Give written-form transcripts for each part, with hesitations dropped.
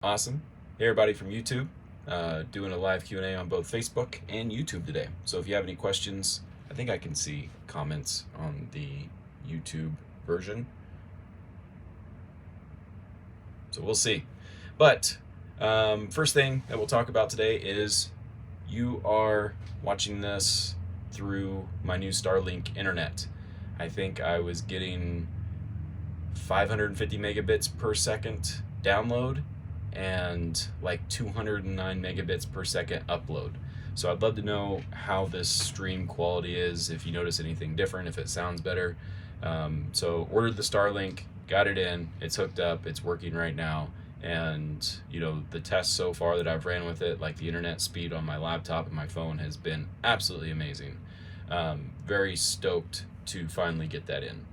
Awesome. Hey everybody from YouTube, doing a live Q&A on both Facebook and YouTube today. So if you have any questions, I think I can see comments on the YouTube version. So we'll see. But first thing that we'll talk about today is you are watching this through my new Starlink internet. I think I was getting 550 megabits per second download and like 209 megabits per second upload. So I'd love to know how this stream quality is, if you notice anything different, if it sounds better. So ordered the Starlink, got it in, it's hooked up, it's working right now. And the tests so far that I've ran with it, like the internet speed on my laptop and my phone, has been absolutely amazing. Very stoked to finally get that in.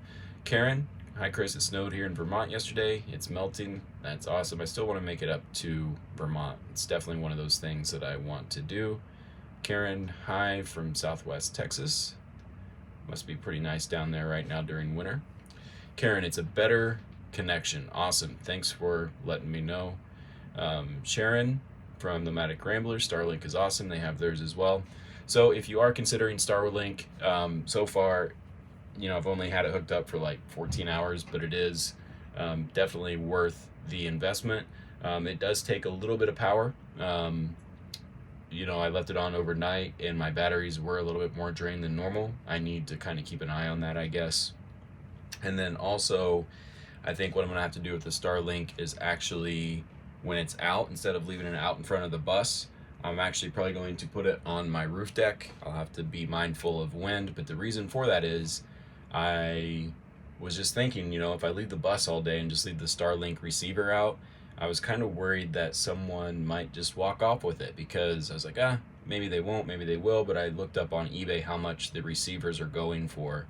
Karen, hi Chris, it snowed here in Vermont yesterday. It's melting. That's awesome. I still want to make it up to Vermont. It's definitely one of those things that I want to do. Karen, hi from Southwest Texas. Must be pretty nice down there right now during winter. Karen, it's a better connection. Awesome. Thanks for letting me know. Sharon from Nomad Rambler, Starlink is awesome. They have theirs as well. So if you are considering Starlink, so far, I've only had it hooked up for like 14 hours, but it is definitely worth the investment. It does take a little bit of power. I left it on overnight and my batteries were a little bit more drained than normal. I need to kind of keep an eye on that, I guess. And then also, I think what I'm going to have to do with the Starlink is actually, when it's out, instead of leaving it out in front of the bus, I'm actually probably going to put it on my roof deck. I'll have to be mindful of wind, but the reason for that is I was just thinking, if I leave the bus all day and just leave the Starlink receiver out, I was kind of worried that someone might just walk off with it, because I was like, maybe they won't, maybe they will, but I looked up on eBay how much the receivers are going for,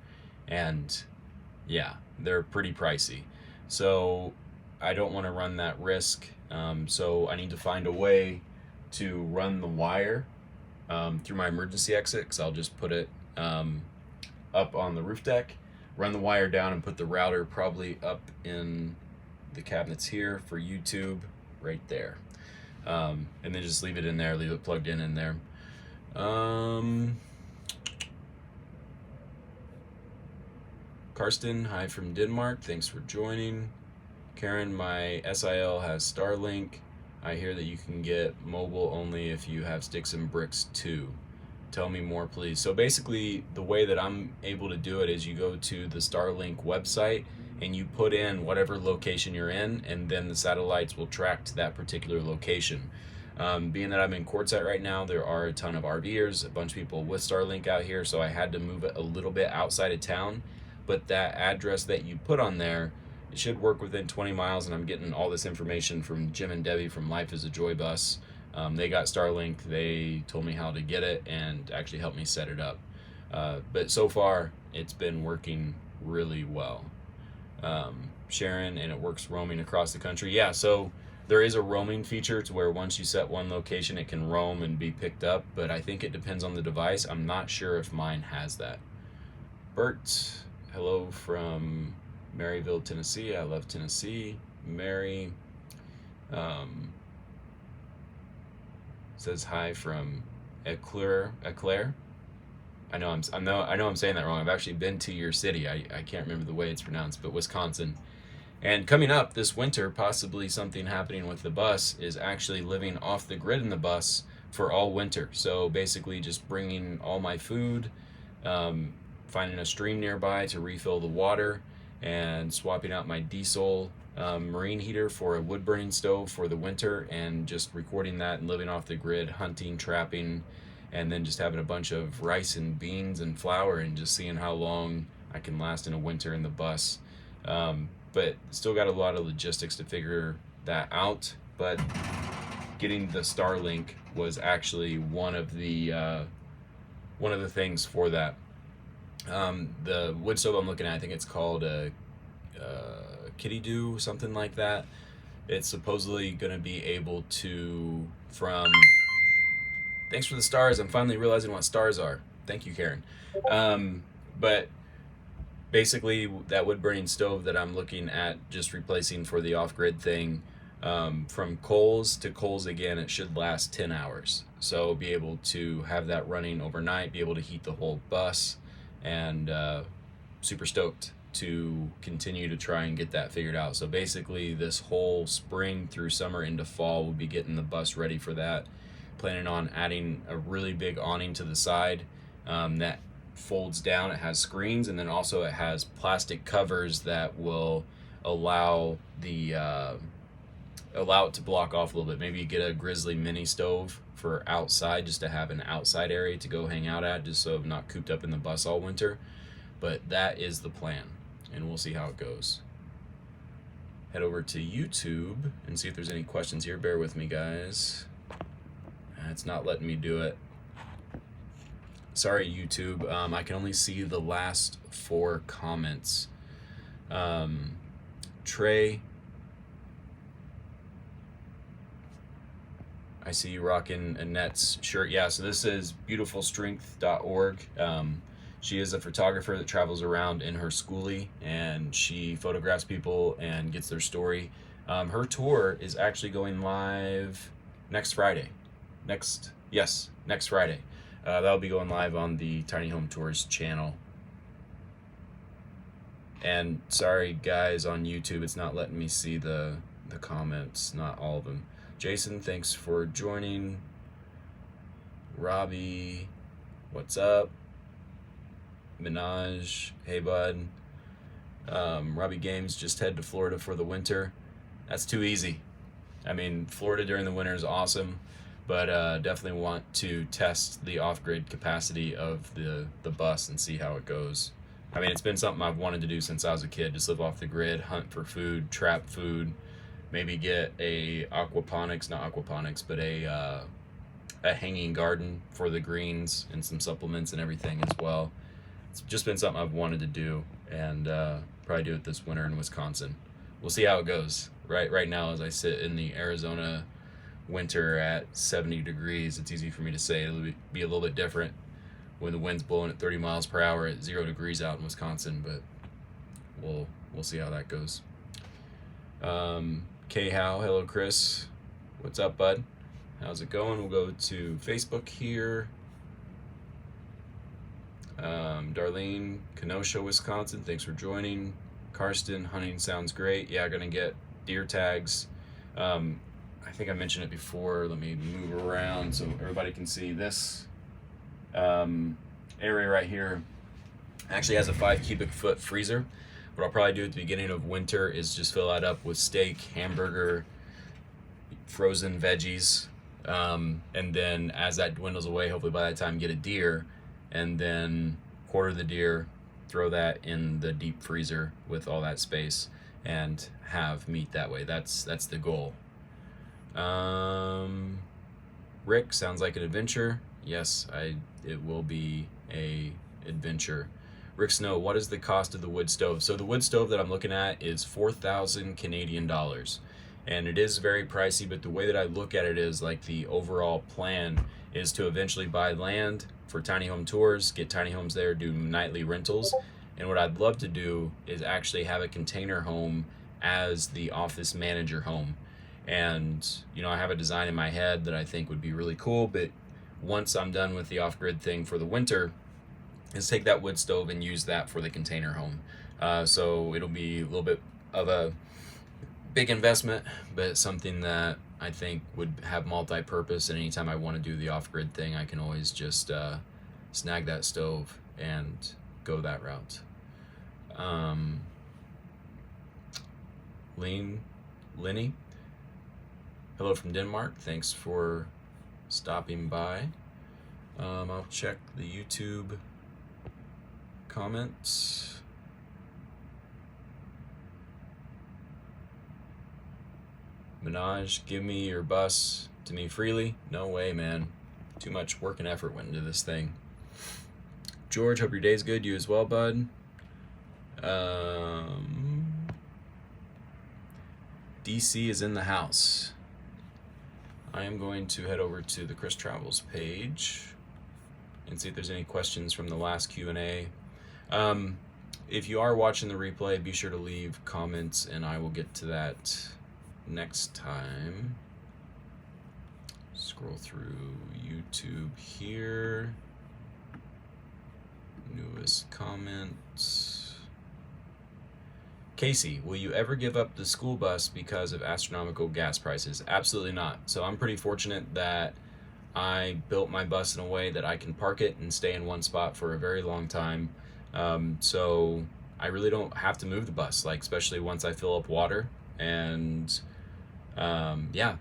and yeah, they're pretty pricey. So I don't want to run that risk. So I need to find a way to run the wire through my emergency exit, because I'll just put it up on the roof deck, run the wire down, and put the router probably up in the cabinets here for YouTube right there. And then just leave it in there, leave it plugged in there. Karsten, hi from Denmark, thanks for joining. Karen, my SIL has Starlink. I hear that you can get mobile only if you have sticks and bricks too. Tell me more, please. So basically, the way that I'm able to do it is you go to the Starlink website and you put in whatever location you're in, and then the satellites will track to that particular location. Being that I'm in Quartzsite right now, there are a ton of RVers, a bunch of people with Starlink out here, so I had to move it a little bit outside of town. But that address that you put on there, it should work within 20 miles, and I'm getting all this information from Jim and Debbie from Life is a Joy Bus. They got Starlink, they told me how to get it and actually helped me set it up. But so far, it's been working really well. Sharon, and it works roaming across the country. Yeah, so there is a roaming feature to where once you set one location, it can roam and be picked up, but I think it depends on the device. I'm not sure if mine has that. Bert, hello from Maryville, Tennessee. I love Tennessee. Mary says hi from Eclair. I know I'm saying that wrong. I've actually been to your city. I can't remember the way it's pronounced, but Wisconsin. And coming up this winter, possibly something happening with the bus is actually living off the grid in the bus for all winter. So basically just bringing all my food, finding a stream nearby to refill the water, and swapping out my diesel marine heater for a wood burning stove for the winter, and just recording that and living off the grid, hunting, trapping, and then just having a bunch of rice and beans and flour, and just seeing how long I can last in a winter in the bus. But still got a lot of logistics to figure that out. But getting the Starlink was actually one of the things for that. The wood stove I'm looking at, I think it's called a Kitty Doo, something like that. It's supposedly going to be able to, from... Thanks for the stars. I'm finally realizing what stars are. Thank you, Karen. But basically, that wood burning stove that I'm looking at just replacing for the off-grid thing, From Coles to Coles again, it should last 10 hours. So be able to have that running overnight, be able to heat the whole bus, and super stoked to continue to try and get that figured out. So basically this whole spring through summer into fall, we'll be getting the bus ready for that. Planning on adding a really big awning to the side that folds down. It has screens, and then also it has plastic covers that will allow it to block off a little bit. Maybe you get a Grizzly mini stove for outside, just to have an outside area to go hang out at, just so I'm not cooped up in the bus all winter. But that is the plan, and we'll see how it goes. Head over to YouTube and see if there's any questions here. Bear with me, guys. It's not letting me do it. Sorry, YouTube. I can only see the last 4 comments. Trey, I see you rocking Annette's shirt. Yeah, so this is beautifulstrength.org. She is a photographer that travels around in her schoolie, and she photographs people and gets their story. Her tour is actually going live next Friday. Next Friday. That'll be going live on the Tiny Home Tours channel. And sorry guys on YouTube, it's not letting me see the comments, not all of them. Jason, thanks for joining. Robbie, what's up? Minaj, hey bud. Robbie Games, just head to Florida for the winter. That's too easy. I mean, Florida during the winter is awesome, but definitely want to test the off-grid capacity of the bus and see how it goes. I mean, it's been something I've wanted to do since I was a kid, just live off the grid, hunt for food, trap food, maybe get a hanging garden for the greens and some supplements and everything as well. It's just been something I've wanted to do, and probably do it this winter in Wisconsin. We'll see how it goes. Right now, as I sit in the Arizona winter at 70 degrees, it's easy for me to say. It'll be a little bit different when the wind's blowing at 30 miles per hour at 0 degrees out in Wisconsin, but we'll see how that goes. K-How, hello Chris. What's up, bud? How's it going? We'll go to Facebook here. Darlene, Kenosha, Wisconsin, thanks for joining. Karsten, hunting sounds great. Yeah, gonna get deer tags. I think I mentioned it before. Let me move around so everybody can see this area right here. Actually has a 5 cubic foot freezer. What I'll probably do at the beginning of winter is just fill that up with steak, hamburger, frozen veggies, and then as that dwindles away, hopefully by that time get a deer, and then quarter the deer, throw that in the deep freezer with all that space, and have meat that way. That's the goal. Rick, sounds like an adventure. Yes, it will be a adventure. Rick Snow, what is the cost of the wood stove? So the wood stove that I'm looking at is 4,000 Canadian dollars. And it is very pricey, but the way that I look at it is like the overall plan is to eventually buy land for tiny home tours, get tiny homes there, do nightly rentals. And what I'd love to do is actually have a container home as the office manager home. And, you know, I have a design in my head that I think would be really cool, but once I'm done with the off-grid thing for the winter, is take that wood stove and use that for the container home. So it'll be a little bit of a big investment, but something that I think would have multi-purpose, and anytime I want to do the off-grid thing, I can always just snag that stove and go that route. Lenny, hello from Denmark. Thanks for stopping by. I'll check the YouTube comments. Minaj, give me your bus to me freely. No way, man. Too much work and effort went into this thing. George, hope your day's good. You as well, bud. DC is in the house. I am going to head over to the Chris Travels page and see if there's any questions from the last Q&A. If you are watching the replay, be sure to leave comments and I will get to that next time. Scroll through YouTube here. Newest comments. Casey, will you ever give up the school bus because of astronomical gas prices? Absolutely not. So I'm pretty fortunate that I built my bus in a way that I can park it and stay in one spot for a very long time. So I really don't have to move the bus, like especially once I fill up water. And yeah,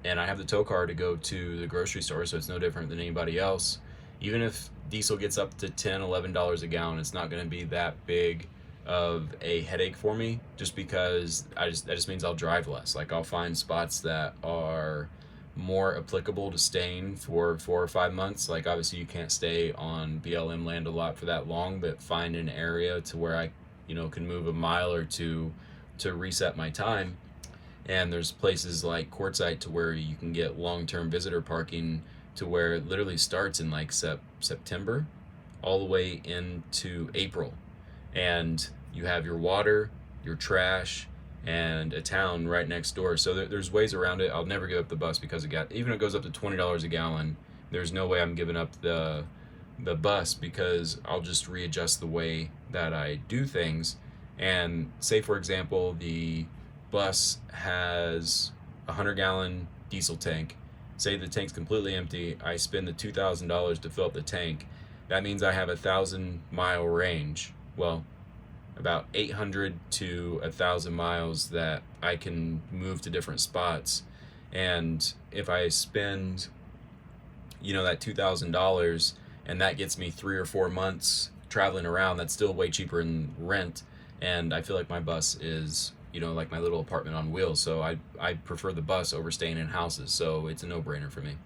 and I have the tow car to go to the grocery store, so it's no different than anybody else. Even if diesel gets up to $10, $11 a gallon, it's not going to be that big of a headache for me, just because that just means I'll drive less. Like, I'll find spots that are more applicable to staying for 4 or 5 months. Like, obviously you can't stay on BLM land a lot for that long, but find an area to where I can move a mile or two to reset my time. And there's places like Quartzsite to where you can get long-term visitor parking to where it literally starts in like September all the way into April. And you have your water, your trash, and a town right next door. So there's ways around it. I'll never give up the bus because of gas. Even if it goes up to $20 a gallon, there's no way I'm giving up the bus, because I'll just readjust the way that I do things. And say, for example, the bus has a 100-gallon diesel tank. Say the tank's completely empty. I spend the $2,000 to fill up the tank. That means I have a 1,000-mile range. Well, about 800 to 1,000 miles that I can move to different spots. And if I spend, that $2,000, and that gets me 3 or 4 months traveling around, that's still way cheaper than rent. And I feel like my bus is, like my little apartment on wheels. So I prefer the bus over staying in houses. So it's a no-brainer for me.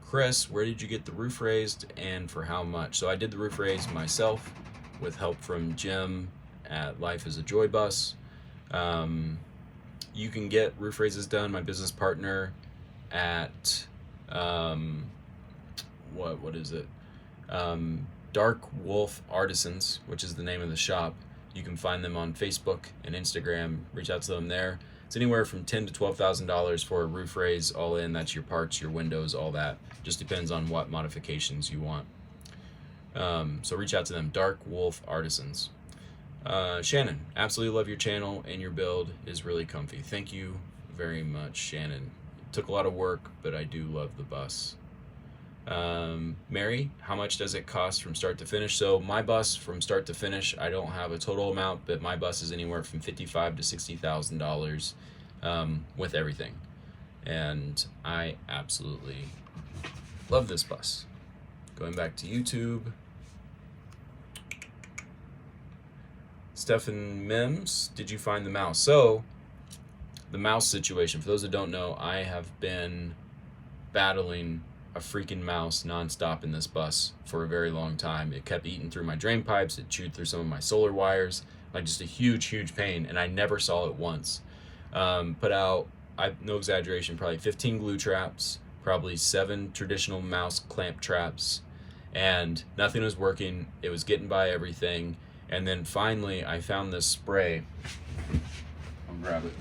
Chris, where did you get the roof raised and for how much? So I did the roof raise myself with help from Jim at Life is a Joy Bus. You can get roof raises done, my business partner, at what is it? Dark Wolf Artisans, which is the name of the shop. You can find them on Facebook and Instagram. Reach out to them there. It's anywhere from $10,000 to $12,000 for a roof raise, all in. That's your parts, your windows, all that. Just depends on what modifications you want. So reach out to them. Dark Wolf Artisans. Shannon, absolutely love your channel, and your build is really comfy. Thank you very much, Shannon. It took a lot of work, but I do love the bus. Mary, how much does it cost from start to finish? So my bus from start to finish, I don't have a total amount, but my bus is anywhere from $55,000 to $60,000 with everything. And I absolutely love this bus. Going back to YouTube. Stefan Mims, did you find the mouse? So the mouse situation, for those that don't know, I have been battling a freaking mouse nonstop in this bus for a very long time. It kept eating through my drain pipes. It chewed through some of my solar wires, like just a huge pain. And I never saw it once. Put out, no exaggeration, probably 15 glue traps, probably 7 traditional mouse clamp traps, and nothing was working. It was getting by everything. And then finally I found this spray. I'll grab it.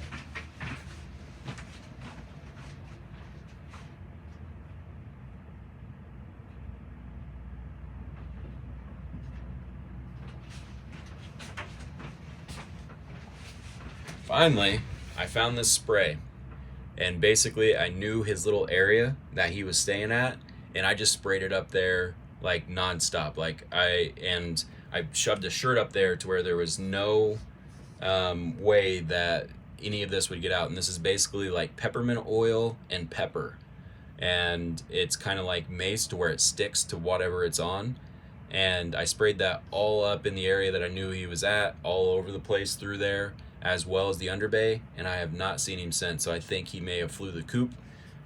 Finally, I found this spray, and basically I knew his little area that he was staying at, and I just sprayed it up there like nonstop. Like I shoved a shirt up there to where there was no way that any of this would get out. And this is basically like peppermint oil and pepper, and it's kind of like mace to where it sticks to whatever it's on. And I sprayed that all up in the area that I knew he was at, all over the place through there, as well as the underbay, and I have not seen him since. So I think he may have flew the coop.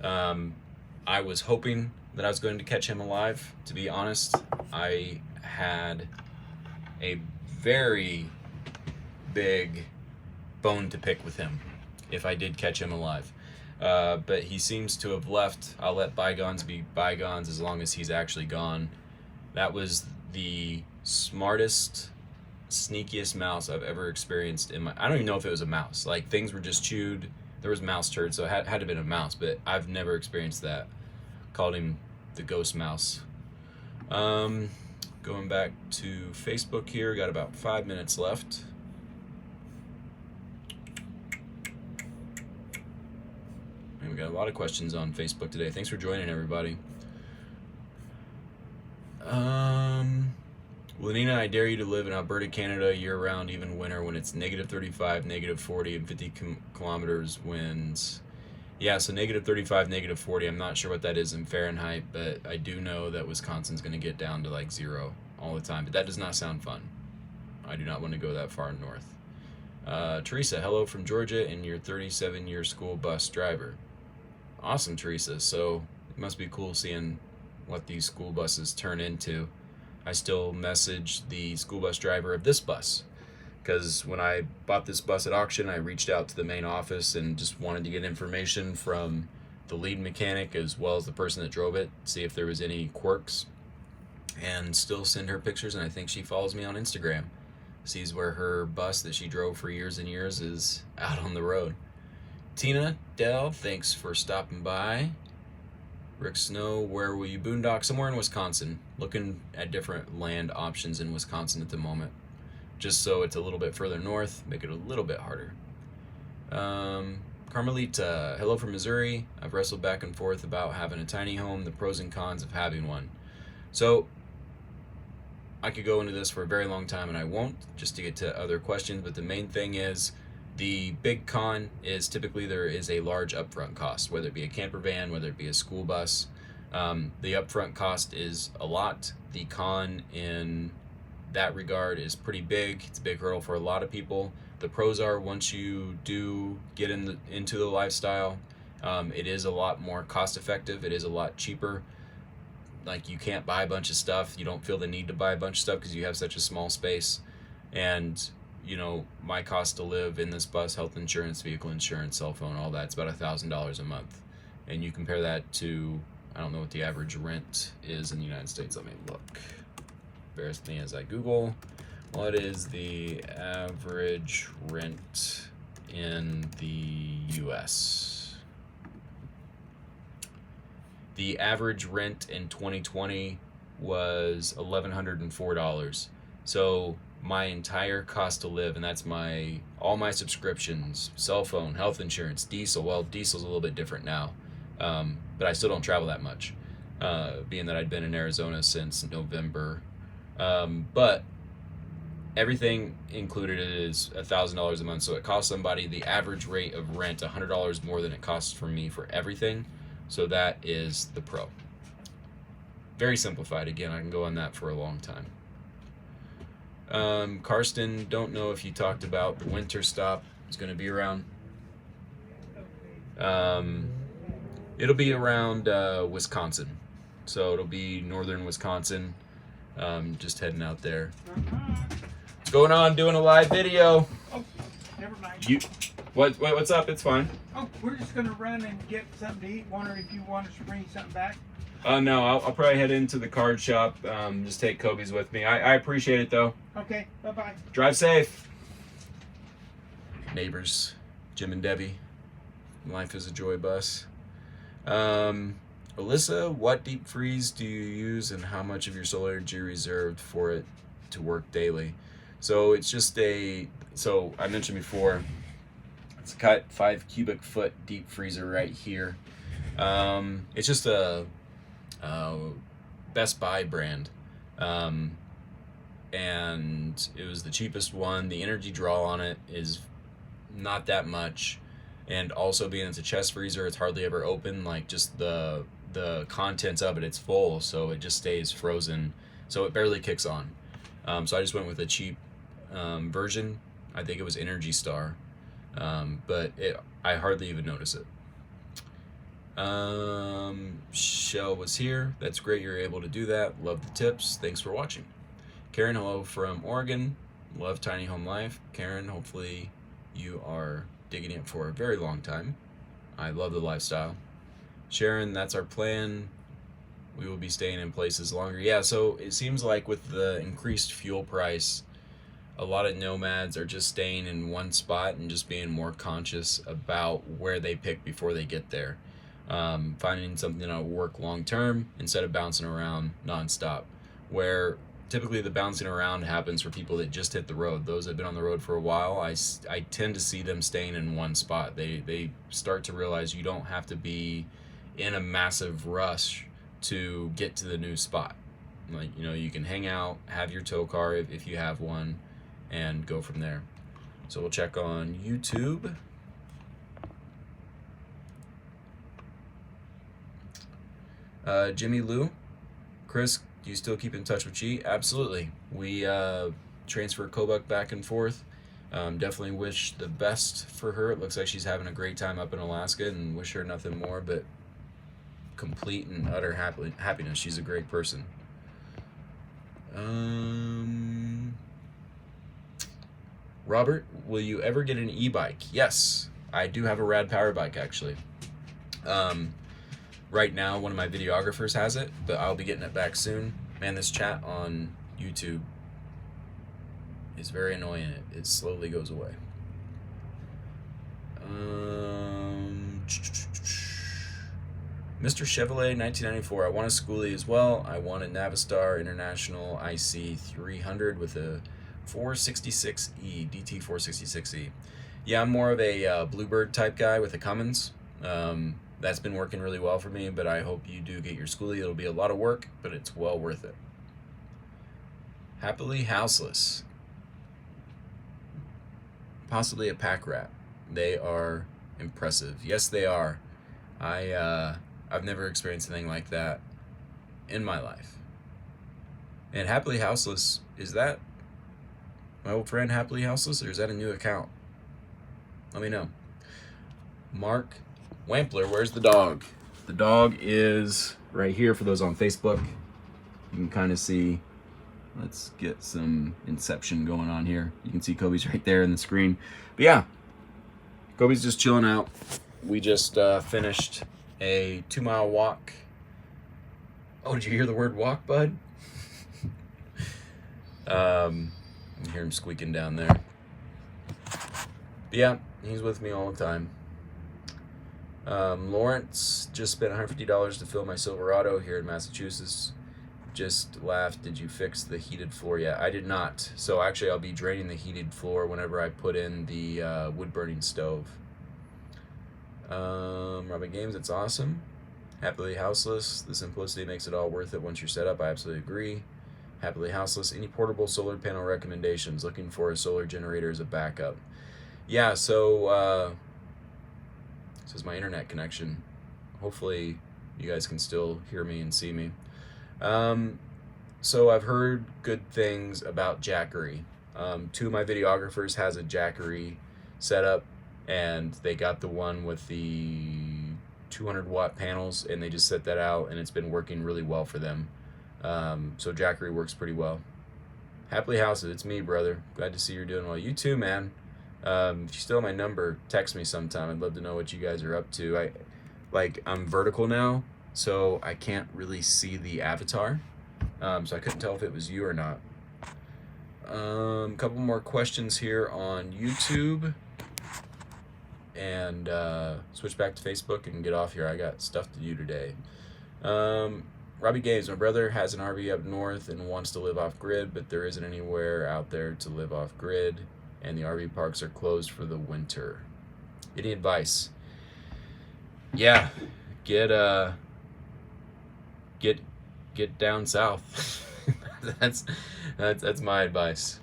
I was hoping that I was going to catch him alive. To be honest, I had a very big bone to pick with him if I did catch him alive. But he seems to have left. I'll let bygones be bygones as long as he's actually gone. That was the smartest sneakiest mouse I've ever experienced in my. I don't even know if it was a mouse. Like, things were just chewed. There was mouse turds, so it had to have been a mouse, but I've never experienced that. Called him the ghost mouse. Going back to Facebook here, got about 5 minutes left. And we got a lot of questions on Facebook today. Thanks for joining, everybody. Lenina, I dare you to live in Alberta, Canada year-round, even winter, when it's negative 35, negative 40, and 50 kilometers winds. Yeah, so negative 35, negative 40, I'm not sure what that is in Fahrenheit, but I do know that Wisconsin's going to get down to like 0 all the time. But that does not sound fun. I do not want to go that far north. Teresa, hello from Georgia, and your 37-year school bus driver. Awesome, Teresa. So it must be cool seeing what these school buses turn into. I still message the school bus driver of this bus, because when I bought this bus at auction, I reached out to the main office and just wanted to get information from the lead mechanic as well as the person that drove it, see if there was any quirks, and still send her pictures. And I think she follows me on Instagram, sees where her bus that she drove for years and years is out on the road. Tina Dell, thanks for stopping by. Rick Snow, where will you boondock? Somewhere in Wisconsin. Looking at different land options in Wisconsin at the moment, just so it's a little bit further north, make it a little bit harder. Carmelita, hello from Missouri. I've wrestled back and forth about having a tiny home, the pros and cons of having one. So I could go into this for a very long time, and I won't, just to get to other questions, but the main thing is, the big con is typically there is a large upfront cost, whether it be a camper van, whether it be a school bus. The upfront cost is a lot. The con in that regard is pretty big. It's a big hurdle for a lot of people. The pros are, once you do get into the lifestyle, it is a lot more cost effective. It is a lot cheaper. Like, you can't buy a bunch of stuff. You don't feel the need to buy a bunch of stuff because you have such a small space. And you know, my cost to live in this bus, health insurance, vehicle insurance, cell phone, all that, it's about $1,000 a month. And you compare that to, I don't know what the average rent is in the United States. Let me look. Bear with me as I Google. What is the average rent in the US? The average rent in 2020 was $1,104. So my entire cost to live, and that's all my subscriptions, cell phone, health insurance, diesel. Well, diesel's a little bit different now, but I still don't travel that much, being that I'd been in Arizona since November. But everything included is $1,000 a month, so it costs somebody the average rate of rent $100 more than it costs for me for everything. So that is the pro. Very simplified. Again, I can go on that for a long time. Karsten, don't know if you talked about the winter stop is going to be around. It'll be around Wisconsin, so it'll be northern Wisconsin. Just heading out there. What's going on? Doing a live video. Oh, never mind. What's up? It's fine. Oh, we're just gonna run and get something to eat. Wonder if you want us to bring something back. No, I'll probably head into the card shop. Just take Kobe's with me. I appreciate it, though. Okay, bye-bye. Drive safe. Neighbors, Jim and Debbie. Life is a joy bus. Alyssa, what deep freeze do you use, and how much of your solar energy reserved for it to work daily? So it's just so I mentioned before, it's a cut 5 cubic foot deep freezer right here. It's just a Best Buy brand, and it was the cheapest one. The energy draw on it is not that much, and also being it's a chest freezer, it's hardly ever open. Like, just the contents of it's full, so it just stays frozen, so it barely kicks on. So I just went with a cheap version. I think it was Energy Star, but I hardly even notice it. Shell was here. That's great you're able to do that. Love the tips. Thanks for watching. Karen, hello from Oregon. Love Tiny Home Life. Karen, hopefully you are digging it for a very long time. I love the lifestyle. Sharon, that's our plan. We will be staying in places longer. Yeah, so it seems like with the increased fuel price, a lot of nomads are just staying in one spot and just being more conscious about where they pick before they get there. Finding something that'll work long term instead of bouncing around nonstop. Where typically the bouncing around happens for people that just hit the road. Those that have been on the road for a while, I tend to see them staying in one spot. They start to realize you don't have to be in a massive rush to get to the new spot. Like, you can hang out, have your tow car if you have one, and go from there. So we'll check on YouTube. Jimmy Lou, Chris, do you still keep in touch with G? Absolutely. We transfer Kobuk back and forth. Definitely wish the best for her. It looks like she's having a great time up in Alaska, and wish her nothing more but complete and utter happiness. She's a great person. Robert, will you ever get an e-bike? Yes, I do have a rad power bike actually. Right now, one of my videographers has it, but I'll be getting it back soon. Man, this chat on YouTube is very annoying. It slowly goes away. Mr. Chevrolet 1994. I want a schoolie as well. I want a Navistar International IC 300 with a 466E, DT 466E. Yeah, I'm more of a Bluebird type guy with a Cummins. That's been working really well for me, but I hope you do get your schoolie. It'll be a lot of work, but it's well worth it. Happily Houseless. Possibly a pack rat. They are impressive. Yes, they are. I've never experienced anything like that in my life. And Happily Houseless, is that my old friend Happily Houseless, or is that a new account? Let me know. Mark Wampler, where's the dog? The dog is right here for those on Facebook. You can kind of see, let's get some inception going on here. You can see Kobe's right there in the screen. But yeah, Kobe's just chilling out. We just finished a 2-mile walk. Oh, did you hear the word walk, bud? You hear him squeaking down there. But yeah, he's with me all the time. Lawrence just spent $150 to fill my Silverado here in Massachusetts. Just laughed. Did you fix the heated floor yet? I did not. So actually, I'll be draining the heated floor whenever I put in the wood burning stove. Robin Games, it's awesome. Happily Houseless. The simplicity makes it all worth it once you're set up. I absolutely agree. Happily Houseless. Any portable solar panel recommendations? Looking for a solar generator as a backup. Yeah, so this is my internet connection. Hopefully you guys can still hear me and see me. So I've heard good things about Jackery. 2 of my videographers has a Jackery setup, and they got the one with the 200 watt panels, and they just set that out, and it's been working really well for them. So Jackery works pretty well. Happily Houses, it's me, brother. Glad to see you're doing well. You too, man. If you still have my number, text me sometime. I'd love to know what you guys are up to. I'm vertical now, so I can't really see the avatar. So I couldn't tell if it was you or not. A couple more questions here on YouTube. And switch back to Facebook and get off here. I got stuff to do today. Robbie Games, my brother has an RV up north and wants to live off grid, but there isn't anywhere out there to live off grid, and the RV parks are closed for the winter. Any advice? Yeah, get down south. that's my advice.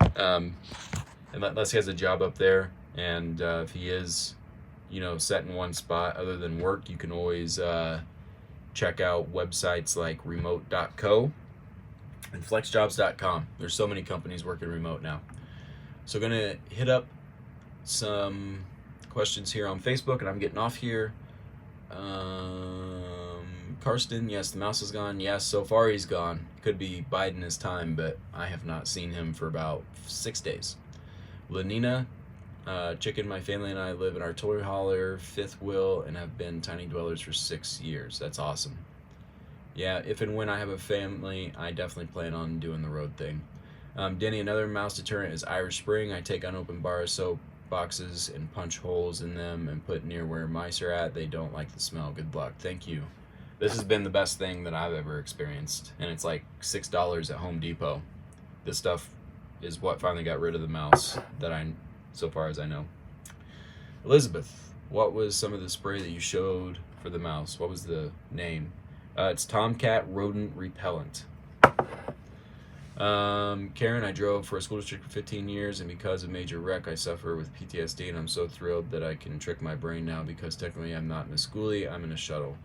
Unless he has a job up there, and if he is, set in one spot other than work, you can always check out websites like remote.co and flexjobs.com. There's so many companies working remote now. So gonna hit up some questions here on Facebook, and I'm getting off here. Karsten, yes, the mouse is gone. Yes, so far he's gone. Could be biding his time, but I have not seen him for about 6 days. Lenina, Chicken, my family and I live in our toy hauler, fifth wheel, and have been tiny dwellers for 6 years. That's awesome. Yeah, if and when I have a family, I definitely plan on doing the road thing. Denny, another mouse deterrent is Irish Spring. I take unopened bar of soap boxes and punch holes in them and put near where mice are at. They don't like the smell. Good luck. Thank you. This has been the best thing that I've ever experienced, and it's like $6 at Home Depot. This stuff is what finally got rid of the mouse so far as I know. Elizabeth, what was some of the spray that you showed for the mouse? What was the name? It's Tomcat Rodent Repellent. Karen, I drove for a school district for 15 years, and because of major wreck, I suffer with PTSD, and I'm so thrilled that I can trick my brain now because technically I'm not in a schoolie, I'm in a shuttle.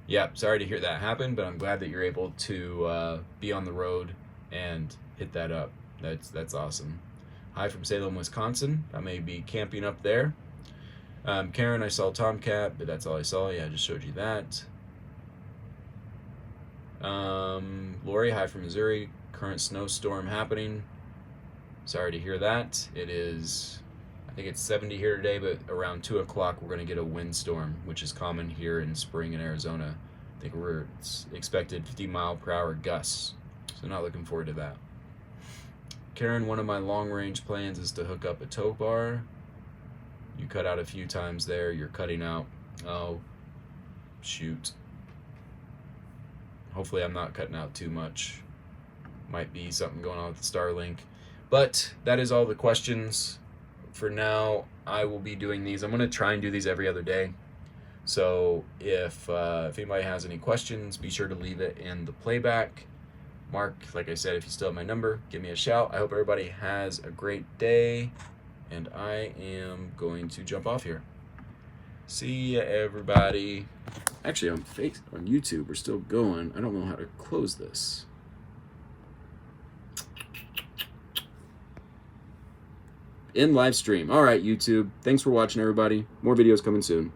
Yeah, sorry to hear that happen, but I'm glad that you're able to be on the road and hit that up. That's awesome. Hi from Salem, Wisconsin. I may be camping up there. Karen, I saw Tomcat, but that's all I saw. Yeah, I just showed you that. Lori, hi from Missouri. Current snowstorm happening. Sorry to hear that. It is, I think it's 70 here today, but around 2 o'clock we're going to get a windstorm, which is common here in spring in Arizona. I think it's expected 50-mile-per-hour gusts, so not looking forward to that. Karen, one of my long-range plans is to hook up a tow bar. You cut out a few times there. You're cutting out. Oh, shoot. Hopefully I'm not cutting out too much. Might be something going on with the Starlink. But that is all the questions for now. I will be doing these. I'm going to try and do these every other day. So if anybody has any questions, be sure to leave it in the playback. Mark, like I said, if you still have my number, give me a shout. I hope everybody has a great day, and I am going to jump off here. See ya, everybody. Actually, on YouTube, we're still going. I don't know how to close this. In live stream. All right, YouTube. Thanks for watching, everybody. More videos coming soon.